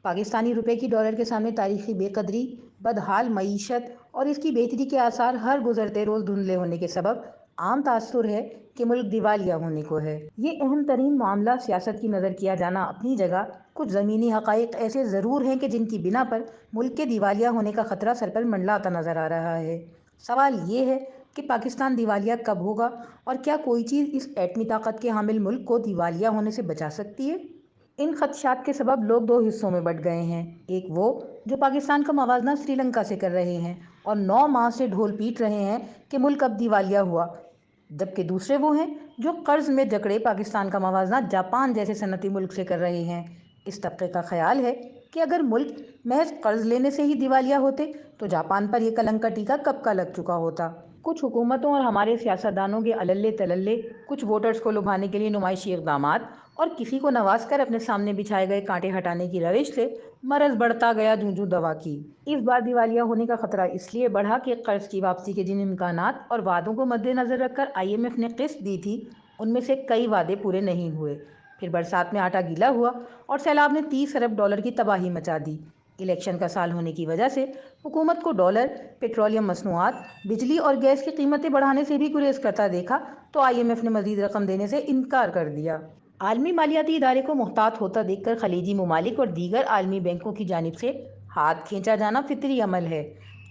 पाकिस्तानी रुपए की डॉलर के सामने तारीखी बेकदरी, बदहाल मईशत और इसकी बेहतरी के आसार हर गुजरते रोज धुंधले होने के सबब आम तासुर है कि मुल्क दिवालिया होने को है। ये अहम तरीन मामला सियासत की नज़र किया जाना अपनी जगह, कुछ ज़मीनी हक़ाइक़ ऐसे ज़रूर हैं कि जिनकी बिना पर मुल्क के दिवालिया होने का ख़तरा सर पर मंडलाता नज़र आ रहा है। सवाल ये है कि पाकिस्तान दिवालिया कब होगा और क्या कोई चीज़ इस एटमी ताकत के हामिल मुल्क को दिवालिया होने से बचा सकती है। इन खदशात के सबब लोग दो हिस्सों में बंट गए हैं। एक वो जो पाकिस्तान का मवाजना श्रीलंका से कर रहे हैं और 9 माह से ढोल पीट रहे हैं कि मुल्क अब दिवालिया हुआ, जबकि दूसरे वो हैं जो कर्ज में जकड़े पाकिस्तान का मवाजना जापान जैसे सनती मुल्क से कर रहे हैं। इस तबके का ख्याल है कि अगर मुल्क महज कर्ज लेने से ही दिवालिया होते तो जापान पर यह कलंक का टीका कब का लग चुका होता। कुछ हुकूमतों और हमारे सियासतदानों के अलल्ले तलल्ले, कुछ वोटर्स को लुभाने के लिए नुमाइशी इक़दामात और किसी को नवाज कर अपने सामने बिछाए गए कांटे हटाने की रविश से मरज बढ़ता गया जूं दवा की। इस बार दिवालिया होने का खतरा इसलिए बढ़ा कि कर्ज की वापसी के जिन इम्कानात और वादों को मद्देनजर रखकर IMF ने किस्त दी थी, उनमें से कई वादे पूरे नहीं हुए। फिर बरसात में आटा गीला हुआ और सैलाब ने 30 अरब डॉलर की तबाही मचा दी। इलेक्शन का साल होने की वजह से हुकूमत को डॉलर, पेट्रोलियम मसनूआत, बिजली और गैस की कीमतें बढ़ाने से भी गुरेज करता देखा तो IMF ने मजीद रकम देने से इनकार कर दिया। आलमी मालियाती इदारे को मुहतात होता देखकर खलीजी ममालिक और दीगर आलमी बैंकों की जानिब से हाथ खींचा जाना फितरी अमल है।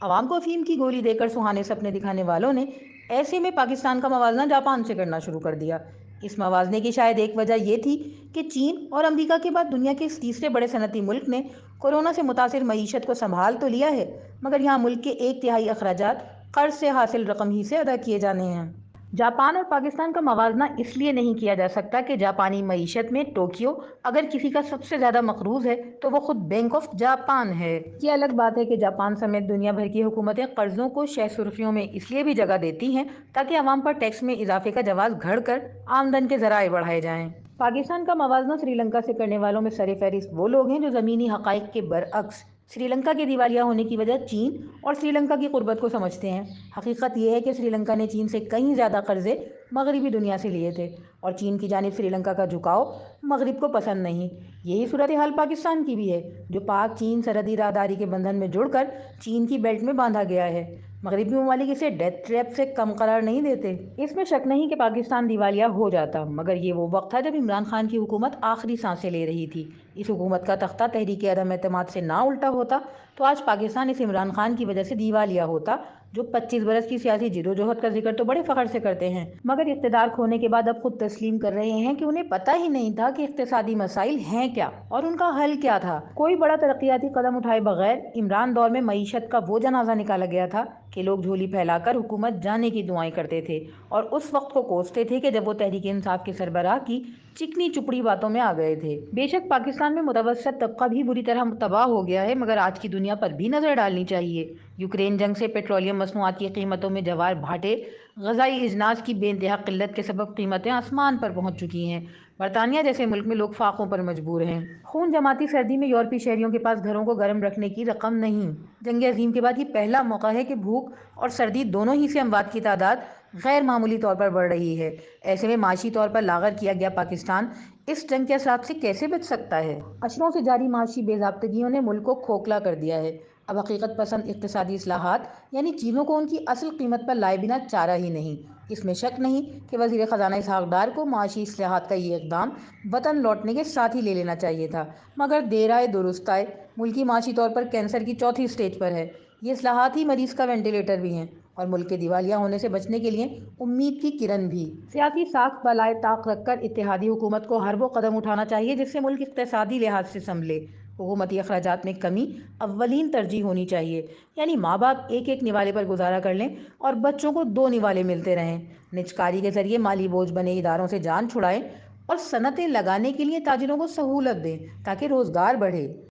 अवाम को अफीम की गोली देकर सुहाने सपने दिखाने वालों ने ऐसे में पाकिस्तान का मवाजना जापान से करना शुरू कर दिया। इस मवाजने की शायद एक वजह यह थी कि चीन और अमरीका के बाद दुनिया के इस तीसरे बड़े सनती मुल्क ने कोरोना से मुतासिर मईशत को संभाल तो लिया है, मगर यहाँ मुल्क के 1/3 अखराजात कर्ज से हासिल रकम ही से अदा किए जाने हैं। जापान और पाकिस्तान का मवाजना इसलिए नहीं किया जा सकता कि जापानी मईशत में टोक्यो अगर किसी का सबसे ज़्यादा मकरूज है तो वो खुद बैंक ऑफ जापान है। ये अलग बात है कि जापान समेत दुनिया भर की हुकूमतें कर्जों को शह सुर्खियों में इसलिए भी जगह देती हैं ताकि अवाम पर टैक्स में इजाफे का जवाब घड़ कर आमदन के जराए बढ़ाए जाएं। पाकिस्तान का मवाजना श्रीलंका से करने वालों में सर फहरिस्त वो लोग हैं जो ज़मीनी हक़ाइक़ के बरअक्स श्रीलंका के दिवालिया होने की वजह चीन और श्रीलंका की कुर्बत को समझते हैं। हकीकत यह है कि श्रीलंका ने चीन से कहीं ज़्यादा कर्जे मगरबी दुनिया से लिए थे और चीन की जानिब श्रीलंका का झुकाव मगरब को पसंद नहीं। यही सूरत हाल पाकिस्तान की भी है, जो पाक चीन सरहदी राहदारी के बंधन में जुड़कर चीन की बेल्ट में बांधा गया है। मगरबी ममालिक इसे डेथ ट्रैप से कम करार नहीं देते। इसमें शक नहीं कि पाकिस्तान दिवालिया हो जाता, मगर ये वो वक्त था जब इमरान खान की हुकूमत आखिरी सांसें ले रही थी। इस हुकूमत का तख्ता तहरीक अदम एतमाद से ना उल्टा होता तो आज पाकिस्तान इस इमरान खान की वजह से दिवालिया होता, जो 25 बरस की सियासी जिदोजहद का जिक्र तो बड़े फख्र से करते हैं, मगर इख्तिदार खोने के बाद अब खुद तस्लीम कर रहे हैं कि उन्हें पता ही नहीं था कि इख्तिसादी मसाइल हैं क्या और उनका हल क्या था। कोई बड़ा तरक्याती कदम उठाए बगैर इमरान दौर में मईशत का वो जनाजा निकाला गया था कि लोग झोली फैलाकर हुकूमत जाने की दुआएं करते थे और उस वक्त को कोसते थे कि जब वो तहरीक इंसाफ के सरबराह की चिकनी चुपड़ी बातों में आ गए थे। बेशक पाकिस्तान में मुतवस्सत तबका भी बुरी तरह तबाह हो गया है, मगर आज की दुनिया पर भी नजर डालनी चाहिए। यूक्रेन जंग से पेट्रोलियम मसनूआत की कीमतों में जवार भाटे, गजाई इजनास की बेइंतहा किल्लत के सबब कीमतें आसमान पर पहुंच चुकी हैं। बरतानिया जैसे मुल्क में लोग फाकों पर मजबूर हैं। खून जमाती सर्दी में यूरोपीय शहरियों के पास घरों को गर्म रखने की रकम नहीं। जंग अजीम के बाद ये पहला मौका है कि भूख और सर्दी दोनों ही से अमवात की तादाद गैर मामूली तौर पर बढ़ रही है। ऐसे में माशी तौर पर लागर किया गया पाकिस्तान इस जंग के असरात से कैसे बच सकता है। अशरों से जारी माशी बेज़ाब्तगियों ने मुल्क को खोखला कर दिया है। अब हकीकत पसंद इक़्तिसादी इस्लाहात यानी चीज़ों को उनकी असल कीमत पर लाए बिना चारा ही नहीं। इसमें शक नहीं कि वज़ीर ख़जाना इसहाक़ डार को माशी इस्लाहात का ये इक़दाम वतन लौटने के साथ ही ले लेना चाहिए था, मगर देर आए दुरुस्त आए। मुल्की माशी तौर पर कैंसर की चौथी स्टेज पर है। ये इस्लाहात ही मरीज़ का वेंटिलेटर भी हैं और मुल्क के दिवालिया होने से बचने के लिए उम्मीद की किरण भी। सियासी साख बलाए ताक रखकर इत्तेहादी हुकूमत को हर वो कदम उठाना चाहिए जिससे मुल्क इक़्तिसादी लिहाज से संभले। हुकूमती अखराजात में कमी अव्वलीन तरजीह होनी चाहिए, यानी माँ बाप एक एक निवाले पर गुजारा कर लें और बच्चों को 2 निवाले मिलते रहें। निजकारी के जरिए माली बोझ बने इदारों से जान छुड़ाएं और सनतें लगाने के लिए ताजिरों को सहूलत दें ताकि रोजगार बढ़े।